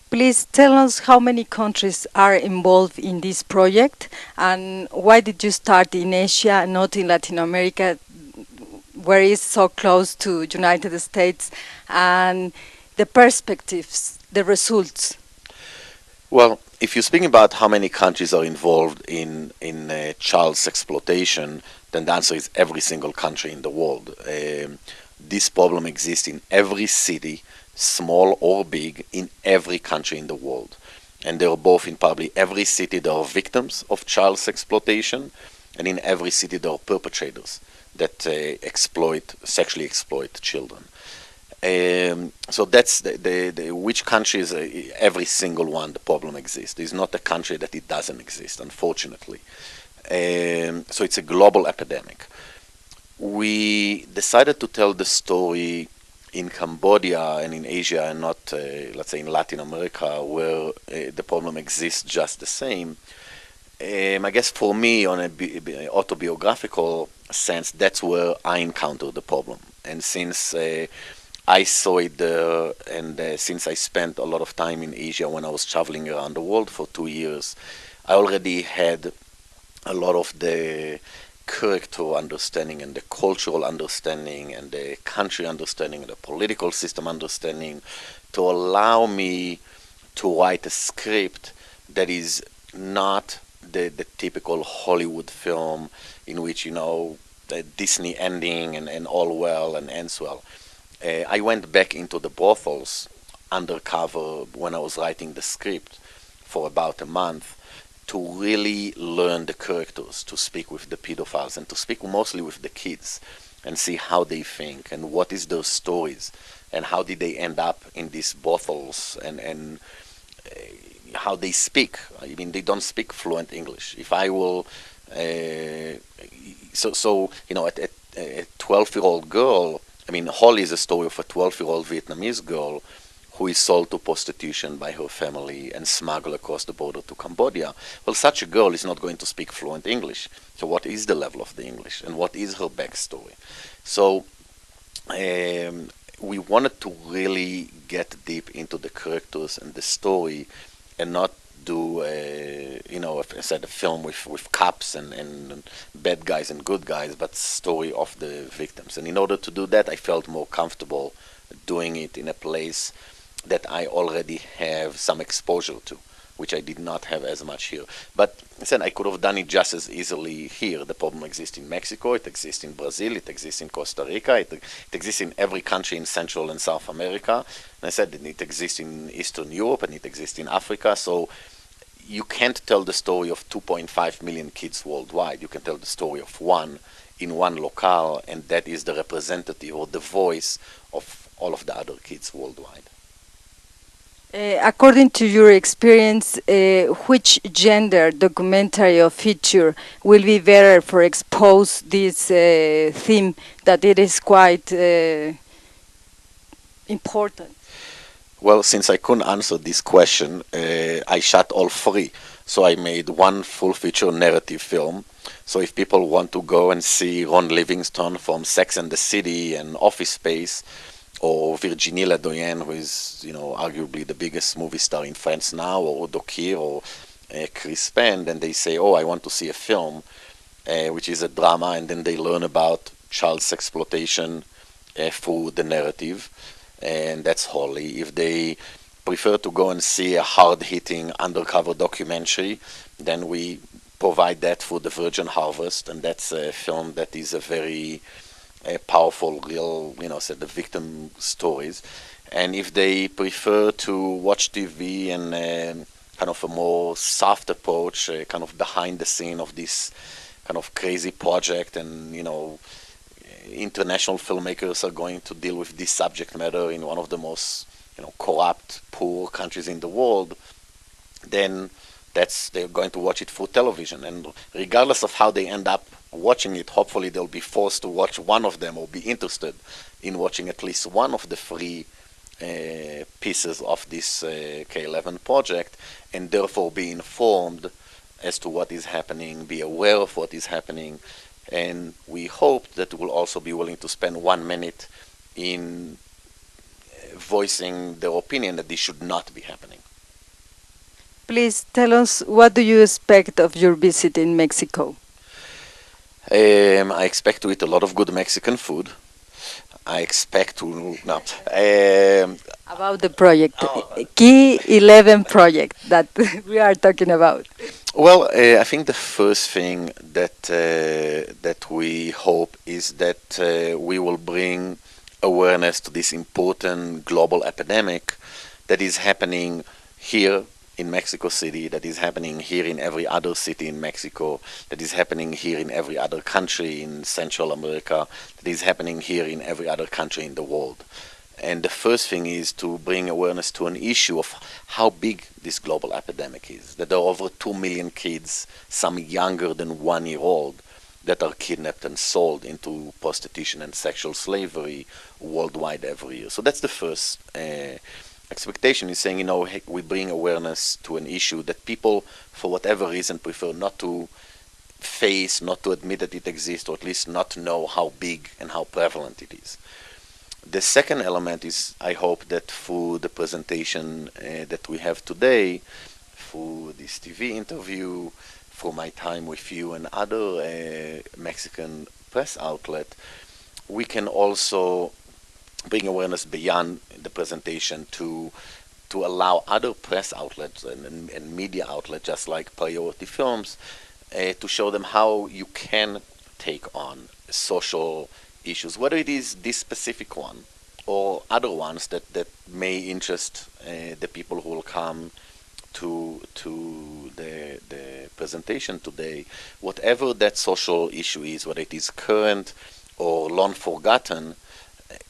Please tell us how many countries are involved in this project, and why did you start in Asia, not in Latin America, where it's so close to United States, and the perspectives, the results? Well, if you're speaking about how many countries are involved in child exploitation, then the answer is every single country in the world. This problem exists in every city, small or big, in every country in the world. And there are both in probably every city there are victims of child exploitation, and in every city there are perpetrators that sexually exploit children. So that's which countries, every single one, the problem exists. There's not a country that it doesn't exist, unfortunately. So it's a global epidemic. We decided to tell the story in Cambodia and in Asia and not, let's say, in Latin America, where the problem exists just the same. I guess for me, on an autobiographical sense, that's where I encountered the problem. And since I saw it there, and since I spent a lot of time in Asia when I was traveling around the world for 2 years, I already had a lot of the character understanding and the cultural understanding and the country understanding and the political system understanding to allow me to write a script that is not the typical Hollywood film in which, the Disney ending and all well and ends well. I went back into the brothels undercover when I was writing the script for about a month to really learn the characters, to speak with the pedophiles and to speak mostly with the kids and see how they think and what is their stories and how did they end up in these brothels and how they speak. I mean, they don't speak fluent English. If I will, a 12-year-old girl, I mean, Holly is a story of a 12-year-old Vietnamese girl who is sold to prostitution by her family and smuggled across the border to Cambodia. Well, such a girl is not going to speak fluent English. So what is the level of the English and what is her backstory? So we wanted to really get deep into the characters and the story and not do, if I said, a film with cops and bad guys and good guys, but story of the victims. And in order to do that, I felt more comfortable doing it in a place that I already have some exposure to, which I did not have as much here. But I said I could have done it just as easily here. The problem exists in Mexico, it exists in Brazil, it exists in Costa Rica, it exists in every country in Central and South America. And I said it exists in Eastern Europe and it exists in Africa. So you can't tell the story of 2.5 million kids worldwide. You can tell the story of one in one locale, and that is the representative or the voice of all of the other kids worldwide. According to your experience, which gender documentary or feature will be better for expose this theme that it is quite important? Well, since I couldn't answer this question, I shot all three. So I made one full feature narrative film. So if people want to go and see Ron Livingston from Sex and the City and Office Space, or Virginie Ledoyen, who is, arguably the biggest movie star in France now, or Udo Kier, or Chris Penn, then they say, I want to see a film, which is a drama, and then they learn about child exploitation through the narrative, and that's Holly. If they prefer to go and see a hard-hitting undercover documentary, then we provide that for the Virgin Harvest, and that's a film that is a very powerful, real, the victim stories. And if they prefer to watch TV and kind of a more soft approach, kind of behind the scene of this kind of crazy project, and international filmmakers are going to deal with this subject matter in one of the most corrupt, poor countries in the world, then they're going to watch it through television. And regardless of how they end up watching it, hopefully they'll be forced to watch one of them or be interested in watching at least one of the three pieces of this K11 project, and therefore be informed as to what is happening, be aware of what is happening, and we hope that we'll also be willing to spend 1 minute in voicing their opinion that this should not be happening. Please tell us, what do you expect of your visit in Mexico? I expect to eat a lot of good Mexican food. I expect to not. About the project, Key 11 project that we are talking about. Well, I think the first thing that we hope is that we will bring awareness to this important global epidemic that is happening here in Mexico City, that is happening here in every other city in Mexico, that is happening here in every other country in Central America, that is happening here in every other country in the world. And the first thing is to bring awareness to an issue of how big this global epidemic is, that there are over 2 million kids, some younger than 1 year old, that are kidnapped and sold into prostitution and sexual slavery worldwide every year. So that's the first expectation, is saying, you know, hey, we bring awareness to an issue that people, for whatever reason, prefer not to face, not to admit that it exists, or at least not to know how big and how prevalent it is. The second element is, I hope that through the presentation that we have today, through this TV interview, for my time with you and other Mexican press outlet, we can also bring awareness beyond the presentation to allow other press outlets and media outlets, just like Priority Films, to show them how you can take on social issues, whether it is this specific one or other ones that may interest the people who will come to the presentation today. Whatever that social issue is, whether it is current or long forgotten,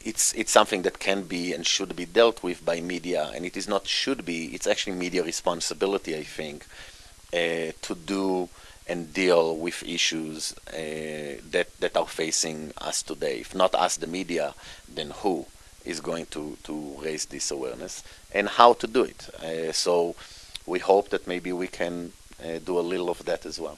it's something that can be and should be dealt with by media, and it is not should be, it's actually media responsibility, I think, to do and deal with issues that are facing us today. If not us, the media, then who is going to raise this awareness and how to do it? So we hope that maybe we can do a little of that as well.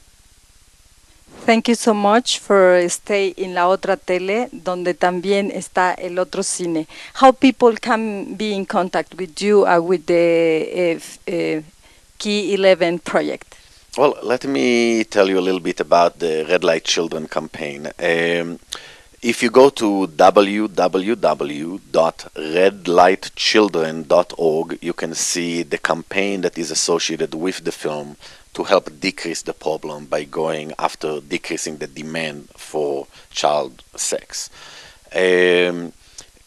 Thank you so much for stay in La Otra Tele, donde también está el otro cine. How people can be in contact with you with the Key 11 project? Well, let me tell you a little bit about the Red Light Children campaign. If you go to www.redlightchildren.org, you can see the campaign that is associated with the film to help decrease the problem by going after decreasing the demand for child sex. In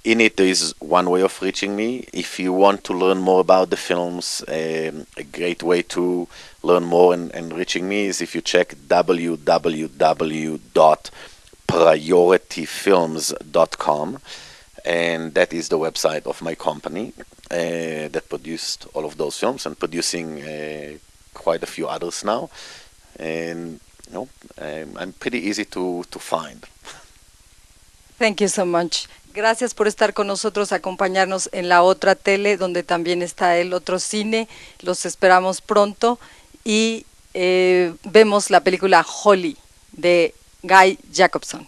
it, there is one way of reaching me. If you want to learn more about the films, a great way to learn more and reaching me is if you check www.priorityfilms.com, and that is the website of my company that produced all of those films and producing quite a few others now. And I'm pretty easy to find. Thank you so much. Gracias por estar con nosotros, acompañarnos en La Otra Tele, donde también está el otro cine. Los esperamos pronto y vemos la película Holly de Guy Jacobson.